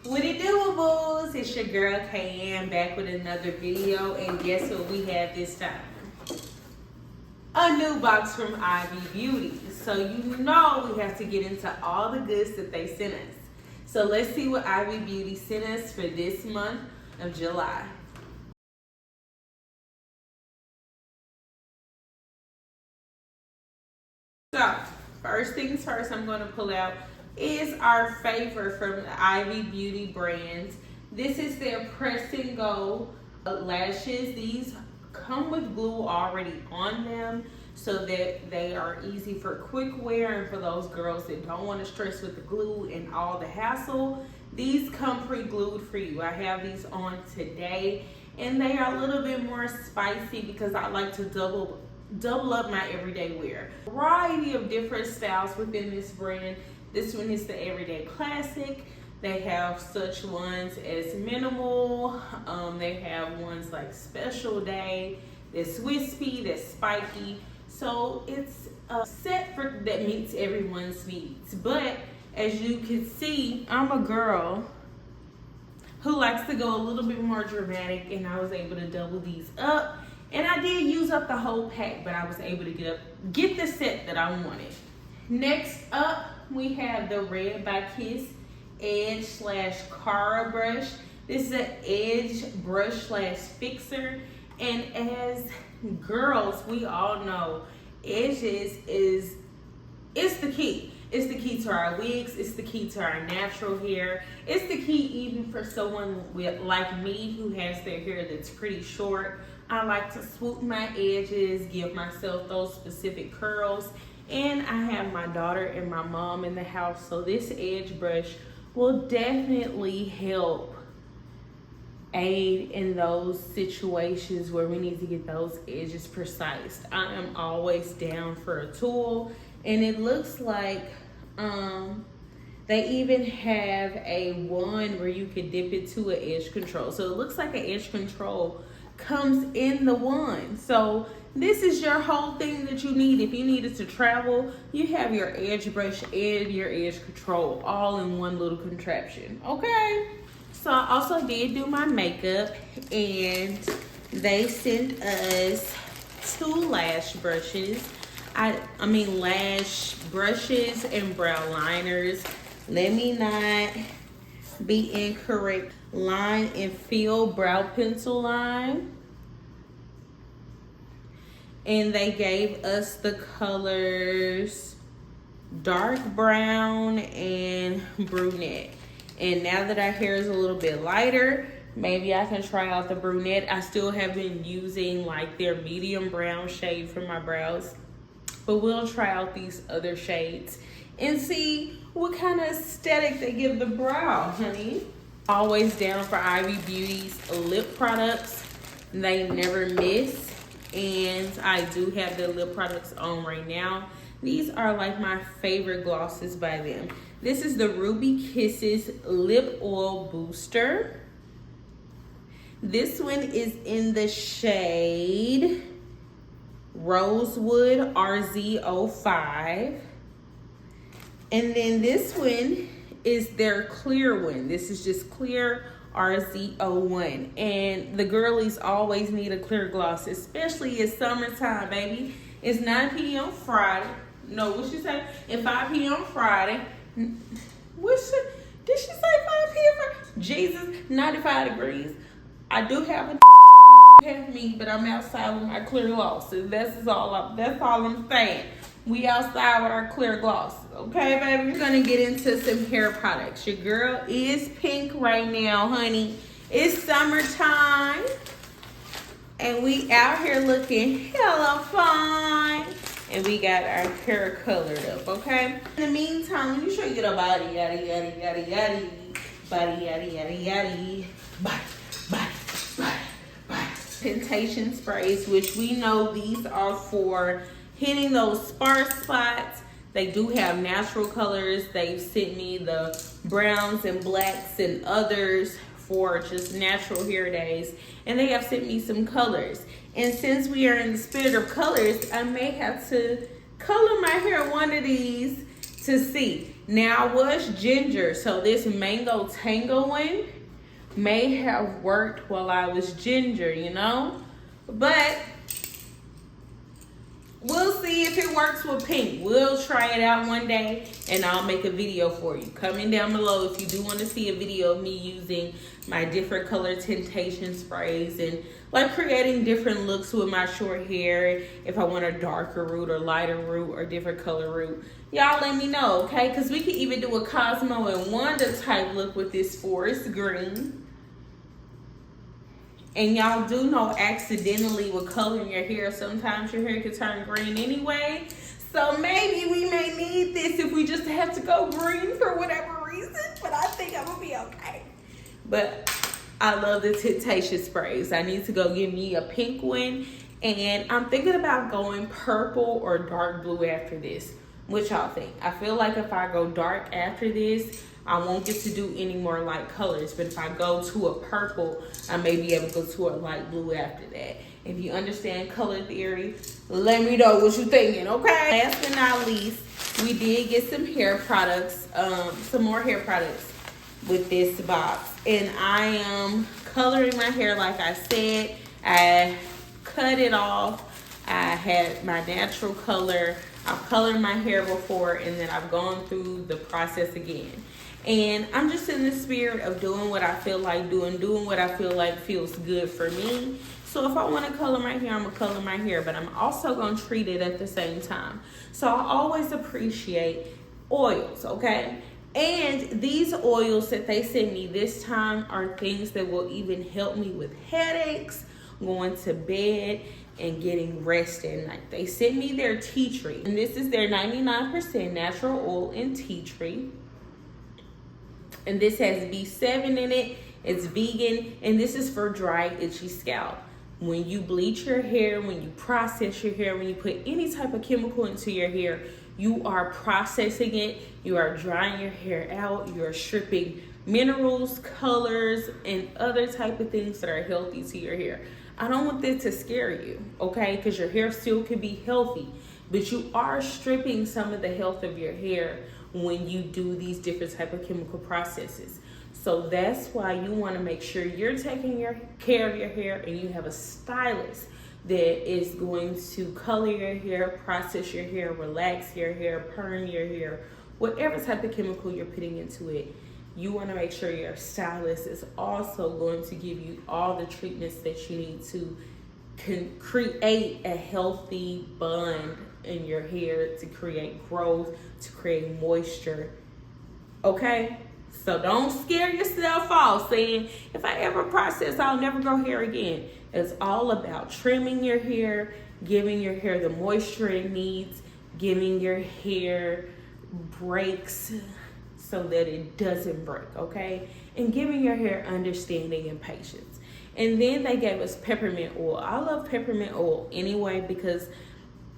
What it doables? It's your girl KM back with another video, and guess what we have this time? A new box from Ivy Beauty. So you know we have to get into all the goods that they sent us. So let's see what Ivy Beauty sent us for this month of July. So first things first, I'm going to pull out is our favorite from the Ivy Beauty brand. This is their Press and Go lashes. These come with glue already on them so that they are easy for quick wear, and for those girls that don't want to stress with the glue and all the hassle, these come pre-glued for you. I have these on today, and they are a little bit more spicy because I like to double up my everyday wear. Variety of different styles within this brand. This one is the Everyday Classic. They have such ones as minimal. They have ones like Special Day, that's wispy, that's spiky. So it's a set that meets everyone's needs. But as you can see, I'm a girl who likes to go a little bit more dramatic, and I was able to double these up. And I did use up the whole pack, but I was able to get the set that I wanted. Next up, we have the Red by Kiss Edge / Cara brush. This is an edge brush / fixer. And as girls, we all know edges it's the key. It's the key to our wigs. It's the key to our natural hair. It's the key even for someone like me who has their hair that's pretty short. I like to swoop my edges, give myself those specific curls. And I have my daughter and my mom in the house, so this edge brush will definitely help aid in those situations where we need to get those edges precise. I am always down for a tool, and it looks like they even have a wand where you can dip it to an edge control. So it looks like an edge control comes in the wand. So this is your whole thing that you need. If you needed to travel, you have your edge brush and your edge control all in one little contraption. Okay. So I also did do my makeup, and they sent us 2 lash brushes. I mean lash brushes and brow liners. Let me not be incorrect. Line and Fill brow pencil line. And they gave us the colors dark brown and brunette. And now that our hair is a little bit lighter, maybe I can try out the brunette. I still have been using like their medium brown shade for my brows, but we'll try out these other shades and see what kind of aesthetic they give the brow, honey. Always down for Ivy Beauty's lip products. They never miss. And I do have the lip products on right now. These are like my favorite glosses by them. This is the Ruby Kisses Lip Oil Booster. This one is in the shade Rosewood RZ05. And then this one is their clear one. This is just clear RZ01. And the girlies always need a clear gloss, especially it's summertime, baby. It's 9 p.m. Friday. No, what she say? At 5 p.m. Friday. Did she say 5 p.m. Friday? Jesus, 95 degrees. I do have a have me, but I'm outside with my clear gloss. So that's all I'm saying. We outside with our clear gloss. Okay, baby? We're gonna get into some hair products. Your girl is pink right now, honey. It's summertime, and we out here looking hella fine. And we got our hair colored up, okay? In the meantime, let me show you the body, yaddy, yaddy, yaddy, yaddy. Body, yaddy, yaddy, yaddy. Body. Temptation sprays, which we know these are for hitting those sparse spots. They do have natural colors. They've sent me the browns and blacks and others for just natural hair days. And they have sent me some colors. And since we are in the spirit of colors, I may have to color my hair one of these to see. Now I was ginger, so this mango tango one may have worked while I was ginger, you know? But we'll see if it works with pink. We'll try it out one day and I'll make a video for you. Comment down below if you do want to see a video of me using my different color tintation sprays and like creating different looks with my short hair. If I want a darker root or lighter root or different color root, y'all let me know, okay? Because we can even do a Cosmo and Wanda type look with this forest green. And y'all do know accidentally with coloring your hair, sometimes your hair can turn green anyway. So maybe we may need this if we just have to go green for whatever reason. But I think I'm gonna be okay. But I love the tintation sprays. I need to go get me a pink one. And I'm thinking about going purple or dark blue after this. What y'all think? I feel like if I go dark after this, I won't get to do any more light colors. But if I go to a purple, I may be able to go to a light blue after that. If you understand color theory, let me know what you're thinking, okay? Last but not least, we did get some hair products, some more hair products with this box. And I am coloring my hair like I said. I cut it off. I had my natural color. I've colored my hair before and then I've gone through the process again. And I'm just in the spirit of doing what I feel like doing what I feel like feels good for me. So if I want to color my hair, I'm going to color my hair, but I'm also going to treat it at the same time. So I always appreciate oils, okay? And these oils that they sent me this time are things that will even help me with headaches, going to bed, and getting rest at night. They sent me their tea tree. And this is their 99% natural oil in tea tree. And this has B7 in it. It's vegan. And this is for dry, itchy scalp. When you bleach your hair, when you process your hair, when you put any type of chemical into your hair, you are processing it. You are drying your hair out. You are stripping minerals, colors, and other type of things that are healthy to your hair. I don't want that to scare you, okay? Because your hair still can be healthy, but you are stripping some of the health of your hair when you do these different type of chemical processes. So that's why you want to make sure you're taking care of your hair and you have a stylist that is going to color your hair, process your hair, relax your hair, perm your hair, whatever type of chemical you're putting into it. You want to make sure your stylist is also going to give you all the treatments that you need to create a healthy bond in your hair, to create growth, to create moisture. Okay? So don't scare yourself off saying, if I ever process, I'll never grow hair again. It's all about trimming your hair, giving your hair the moisture it needs, giving your hair breaks so that it doesn't break, okay? And giving your hair understanding and patience. And then they gave us peppermint oil. I love peppermint oil anyway because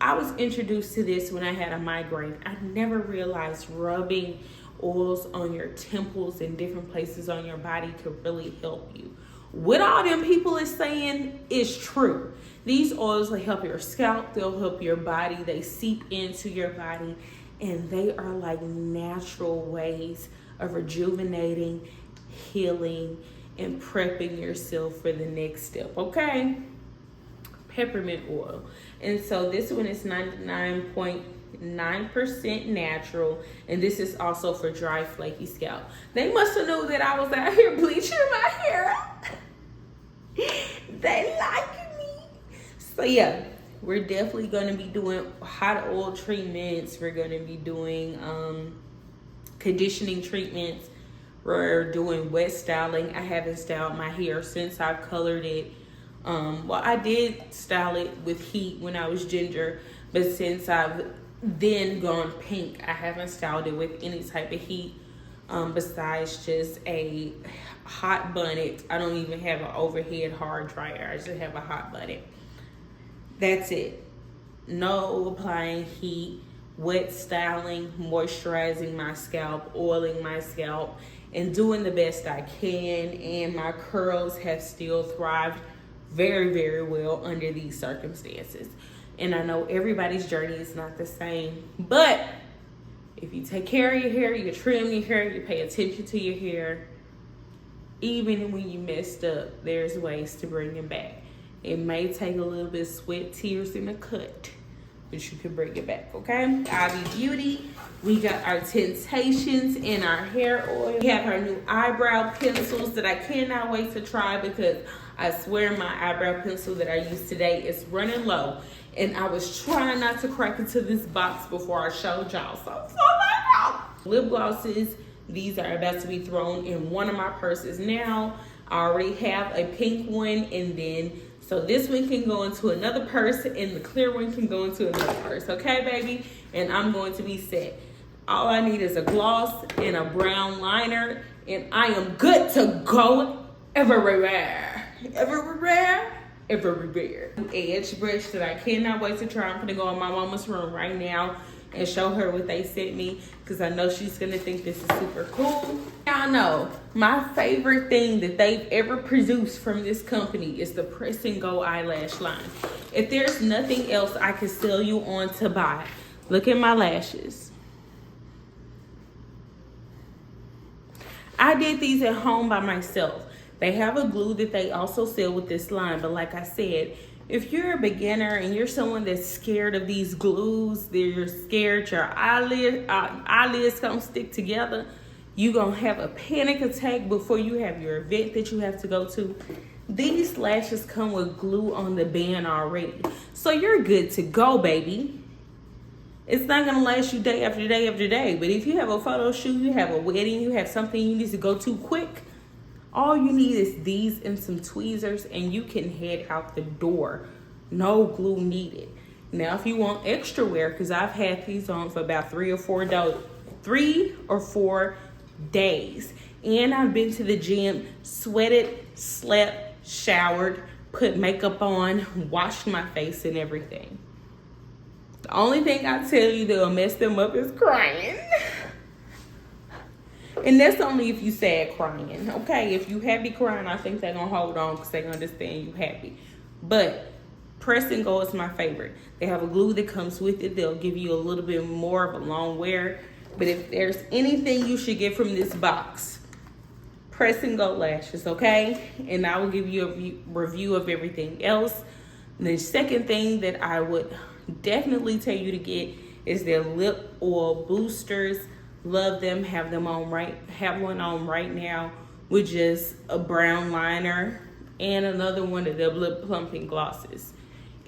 I was introduced to this when I had a migraine. I never realized rubbing oils on your temples and different places on your body could really help you. What all them people is saying is true. These oils will help your scalp, they'll help your body, they seep into your body, and they are like natural ways of rejuvenating, healing, and prepping yourself for the next step, okay? Peppermint oil. And so this one is 99.9% natural, and this is also for dry, flaky scalp. They must have known that I was out here bleaching my hair. They like me. So yeah, we're definitely going to be doing hot oil treatments. We're going to be doing conditioning treatments. We're doing wet styling. I haven't styled my hair since I've colored it. Well, I did style it with heat when I was ginger, but since I've then gone pink, I haven't styled it with any type of heat besides just a hot bonnet. I don't even have an overhead hard dryer. I just have a hot bonnet. That's it. No applying heat, wet styling, moisturizing my scalp, oiling my scalp, and doing the best I can. And my curls have still thrived very, very well under these circumstances. And I know everybody's journey is not the same, but If you take care of your hair, you trim your hair, you pay attention to your hair, even when you messed up, there's ways to bring it back. It may take a little bit of sweat, tears, and a cut, but you can bring it back, okay? Ivy Beauty, we got our Temptations and our hair oil. We have our new eyebrow pencils that I cannot wait to try because I swear my eyebrow pencil that I used today is running low. And I was trying not to crack into this box before I showed y'all. So lip glosses, these are about to be thrown in one of my purses now. I already have a pink one, and then so this one can go into another purse and the clear one can go into another purse, okay, baby? And I'm going to be set. All I need is a gloss and a brown liner, and I am good to go everywhere. Everywhere. Edge brush that I cannot wait to try. I'm gonna go in my mama's room right now and show her what they sent me because I know she's gonna think this is super cool. Y'all know my favorite thing that they've ever produced from this company is the Press and Go eyelash line. If there's nothing else I can sell you on to buy, look at my lashes. I did these at home by myself. They have a glue that they also sell with this line, but like I said, if you're a beginner and you're someone that's scared of these glues, you're scared your eyelids gonna stick together, you're gonna have a panic attack before you have your event that you have to go to. These lashes come with glue on the band already. So you're good to go, baby. It's not gonna last you day after day after day, but if you have a photo shoot, you have a wedding, you have something you need to go to quick, all you need is these and some tweezers and you can head out the door. No glue needed. Now, if you want extra wear, because I've had these on for about 3 or 4 days. And I've been to the gym, sweated, slept, showered, put makeup on, washed my face and everything. The only thing I tell you that'll mess them up is crying. And that's only if you sad crying, okay? If you happy crying, I think they're gonna hold on because they understand you happy. But Press and Go is my favorite. They have a glue that comes with it. They'll give you a little bit more of a long wear. But if there's anything you should get from this box, Press and Go lashes, okay? And I will give you a review of everything else. The second thing that I would definitely tell you to get is their lip oil boosters. Love them. Have one on right now with just a brown liner and another one of the lip plumping glosses.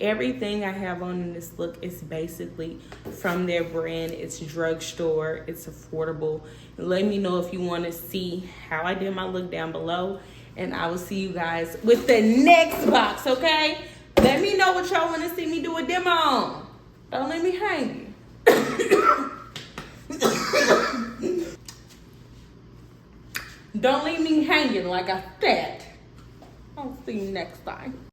Everything I have on in this look is basically from their brand. It's drugstore, it's affordable. Let me know if you want to see how I did my look down below, and I will see you guys with the next box, okay? Let me know what y'all want to see me do a demo on. Don't let me hang you. Don't leave me hanging like I said. I'll see you next time.